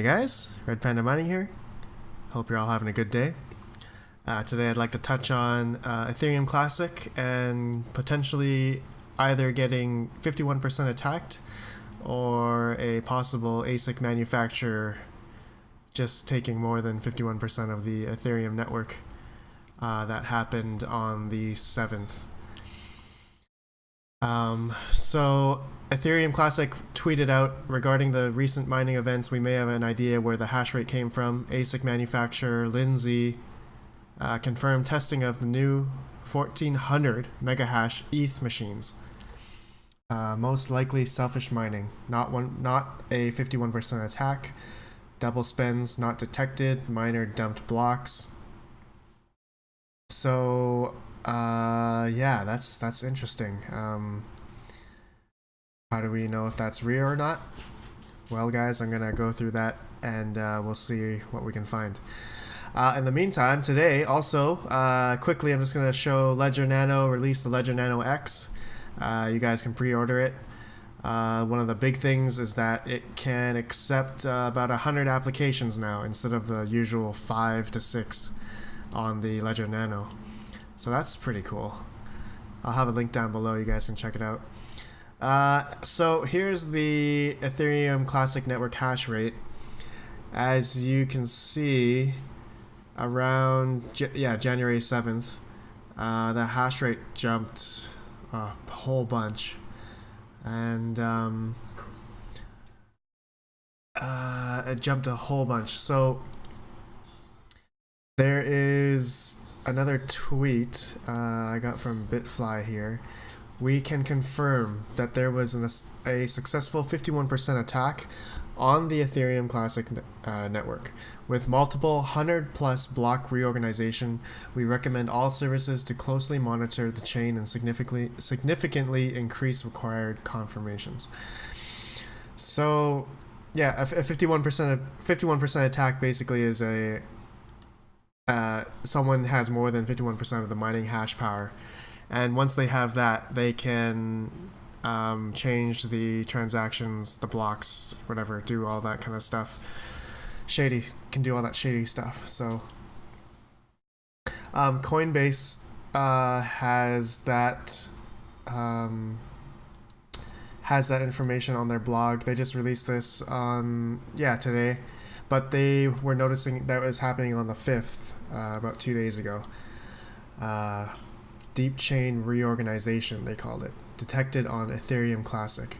guys, Red Panda Mining here. Hope you're all having a good day. Today I'd like to touch on Ethereum Classic and potentially either getting 51% attacked or a possible ASIC manufacturer just taking more than 51% of the Ethereum network that happened on the 7th. So Ethereum Classic tweeted out, regarding the recent mining events, we may have an idea where the hash rate came from. ASIC manufacturer Lindsay confirmed testing of the new 1400 megahash ETH machines. Most likely selfish mining, not a 51% attack. Double spends not detected. Miner dumped blocks. So yeah, that's interesting. How do we know if that's real or not? Well, guys, I'm gonna go through that and we'll see what we can find. In the meantime, today also, quickly, I'm just gonna show Ledger Nano released the Ledger Nano X. You guys can pre-order it. One of the big things is that it can accept about 100 applications now instead of the usual 5 to 6 on the Ledger Nano. So that's pretty cool. I'll have a link down below, you guys can check it out. So here's the Ethereum Classic Network hash rate. As you can see, around January 7th, the hash rate jumped a whole bunch, and it jumped a whole bunch. So there is another tweet I got from Bitfly here. We can confirm that there was a successful 51% attack on the Ethereum Classic network. With multiple 100+ block reorganization, we recommend all services to closely monitor the chain and significantly increase required confirmations. So yeah, a 51% attack basically is a someone has more than 51% of the mining hash power. And once they have that, they can change the transactions, the blocks, whatever, do all that kind of stuff. Can do all that shady stuff. So Coinbase has that information on their blog. They just released this on today, but they were noticing that was happening on the 5th, about 2 days ago. Deep chain reorganization, they called it, detected on Ethereum Classic.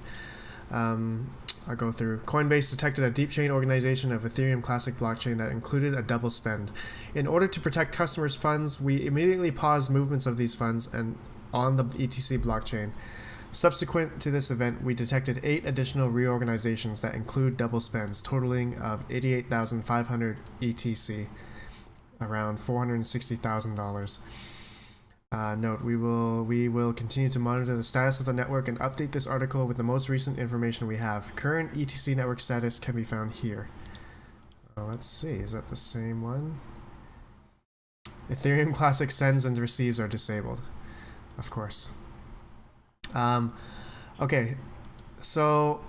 I'll go through. Coinbase detected a deep chain organization of Ethereum Classic blockchain that included a double spend. In order to protect customers' funds, we immediately paused movements of these funds and on the ETC blockchain. Subsequent to this event, we detected 8 additional reorganizations that include double spends, totaling of 88,500 ETC, around $460,000. Note, we will continue to monitor the status of the network and update this article with the most recent information we have. Current ETC network status can be found here. Let's see, is that the same one? Ethereum Classic sends and receives are disabled, of course. Okay, so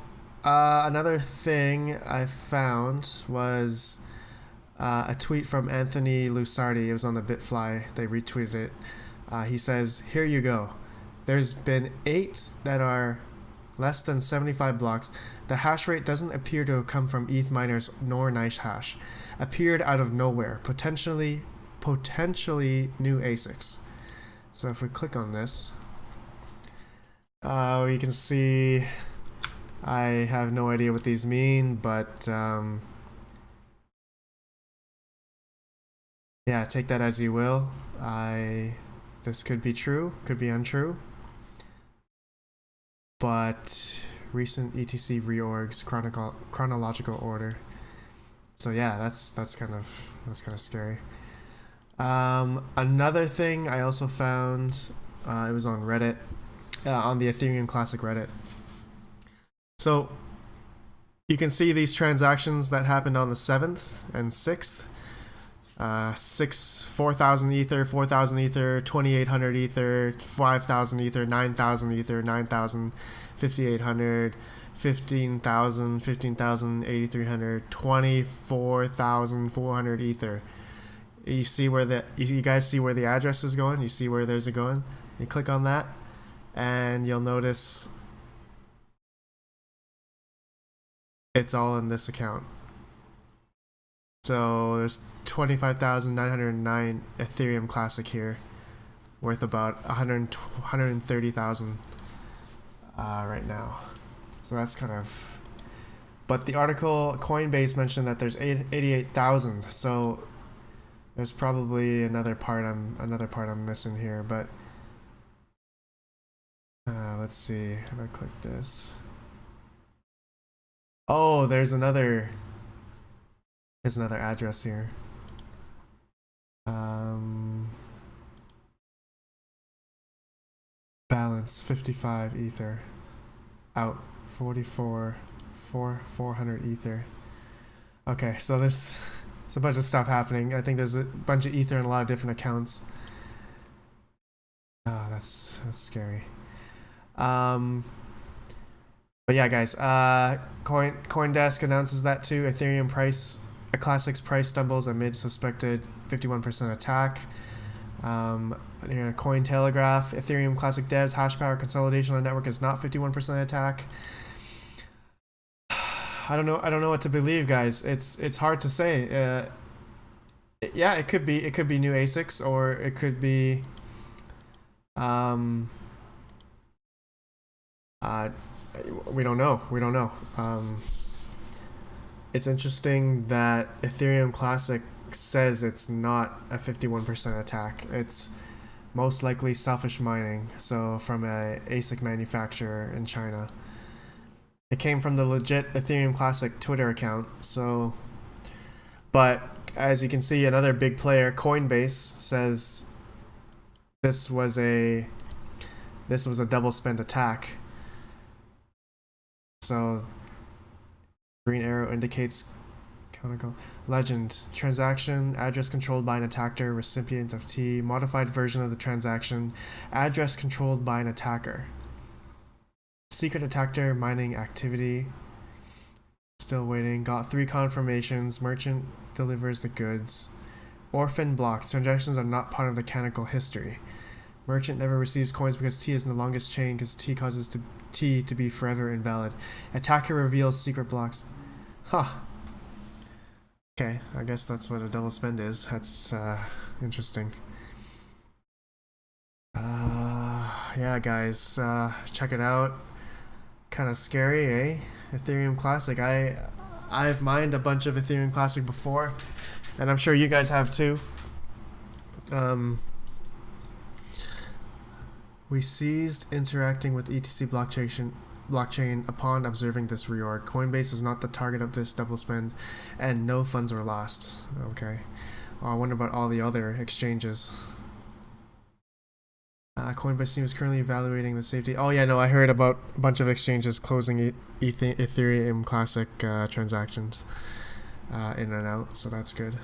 another thing I found was a tweet from Anthony Lusardi. It was on the Bitfly. They retweeted it. He says, here you go. There's been 8 that are less than 75 blocks. The hash rate doesn't appear to have come from ETH miners nor NiceHash. Appeared out of nowhere. Potentially new ASICs. So if we click on this, we can see, I have no idea what these mean, but yeah, take that as you will. This could be true, could be untrue. But recent ETC reorgs, chronological order. So yeah, that's kind of scary. Another thing I also found, it was on Reddit, on the Ethereum Classic Reddit. So you can see these transactions that happened on the 7th and 6th. 4,000 ether, 4,000 ether, 2,800 ether, 5,000 ether, 9,000 ether, 9,000, 5,800, 15,000, 15,000, 8,300, 24,400 ether. You see where you guys see where the address is going? You see where there's a going? You click on that and you'll notice it's all in this account. So there's 25,909 Ethereum Classic here, worth about 130,000 right now. So that's kind of. But the article Coinbase mentioned that there's 88,000. So there's probably another part I'm missing here. But let's see if I click this. Oh, there's another address here. Balance 55 ether. Out 400 ether. Okay, so there's a bunch of stuff happening. I think there's a bunch of ether in a lot of different accounts. Oh, that's scary. But yeah, guys, CoinDesk announces that too. Ethereum price, a Classic's price stumbles amid suspected 51% attack. Cointelegraph, Ethereum Classic devs, hash power consolidation on network is not 51% attack. I don't know what to believe, guys. It's hard to say. Yeah, it could be new ASICs, or it could be we don't know. It's interesting that Ethereum Classic says it's not a 51% attack. It's most likely selfish mining, so from a ASIC manufacturer in China. It came from the legit Ethereum Classic Twitter account, so. But as you can see, another big player, Coinbase, says this was a double spend attack. So green arrow indicates legend transaction address controlled by an attacker, recipient of T, modified version of the transaction, address controlled by an attacker, secret attacker mining activity, still waiting, got 3 confirmations, merchant delivers the goods, orphan blocks, transactions are not part of the canonical history, merchant never receives coins because T is in the longest chain because T causes T to be forever invalid, attacker reveals secret blocks. Okay, I guess that's what a double spend is. That's interesting. Yeah, guys, check it out. Kind of scary, eh? Ethereum Classic. I've mined a bunch of Ethereum Classic before, and I'm sure you guys have too. We ceased interacting with ETC blockchain upon observing this reorg. Coinbase is not the target of this double spend, and no funds were lost. Okay. Oh, I wonder about all the other exchanges. Coinbase team is currently evaluating the safety. Oh yeah, no, I heard about a bunch of exchanges closing Ethereum Classic transactions in and out, so that's good.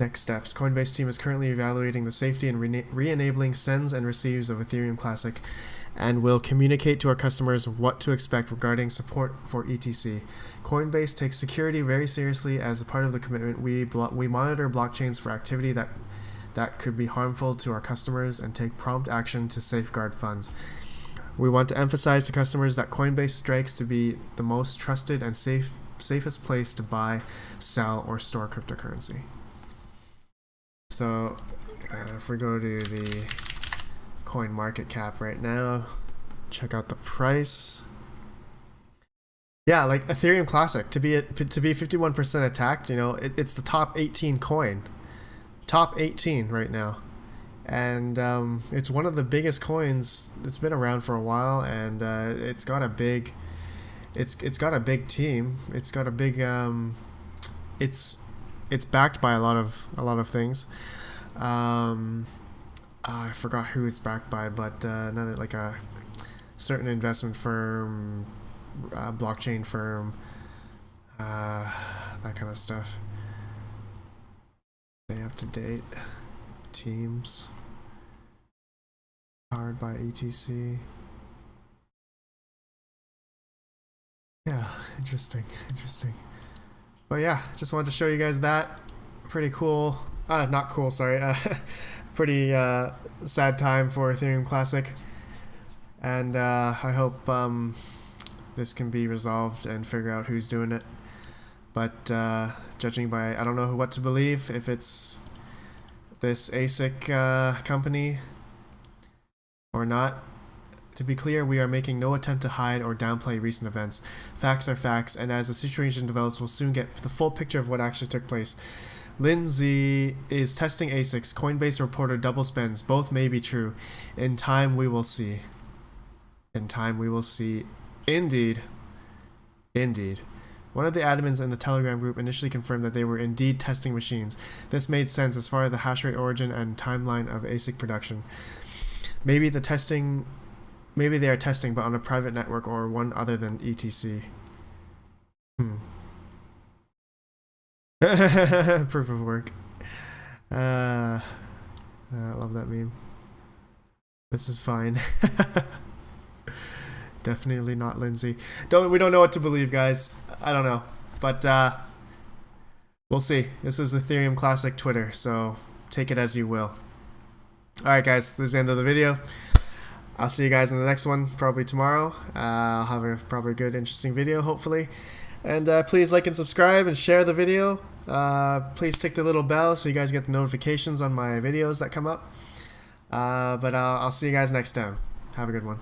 Next steps. Coinbase team is currently evaluating the safety and re-enabling sends and receives of Ethereum Classic, and will communicate to our customers what to expect regarding support for ETC. Coinbase takes security very seriously. As a part of the commitment, we monitor blockchains for activity that could be harmful to our customers and take prompt action to safeguard funds. We want to emphasize to customers that Coinbase strikes to be the most trusted and safest place to buy, sell, or store cryptocurrency. So if we go to the coin market cap right now, check out the price. Yeah, like Ethereum Classic, to be 51% attacked, you know, it's the top 18 coin. Top 18 right now. And it's one of the biggest coins. It's been around for a while, and it's got a big it's got a big team. It's got a big it's backed by a lot of things. I forgot who it's backed by, but another, like a certain investment firm, blockchain firm, that kind of stuff. Stay up to date. Teams. Powered by ETC. Yeah, interesting. But yeah, just wanted to show you guys that. Pretty cool. Not cool, sorry. Pretty sad time for Ethereum Classic. And I hope this can be resolved and figure out who's doing it. But judging by, I don't know what to believe, if it's this ASIC company or not. To be clear, we are making no attempt to hide or downplay recent events. Facts are facts, and as the situation develops, we'll soon get the full picture of what actually took place. Lindsay is testing ASICs. Coinbase reporter double spends. Both may be true. In time, we will see. In time, we will see. Indeed. Indeed. One of the admins in the Telegram group initially confirmed that they were indeed testing machines. This made sense as far as the hash rate origin and timeline of ASIC production. Maybe they are testing, but on a private network or one other than ETC. Proof of work. I love that meme. This is fine. Definitely not Lindsay. We don't know what to believe, guys. I don't know, but we'll see. This is Ethereum Classic Twitter, so take it as you will. All right, guys. This is the end of the video. I'll see you guys in the next one, probably tomorrow. I'll have a probably good, interesting video, hopefully. And please like and subscribe and share the video. Please tick the little bell so you guys get the notifications on my videos that come up. But I'll see you guys next time. Have a good one.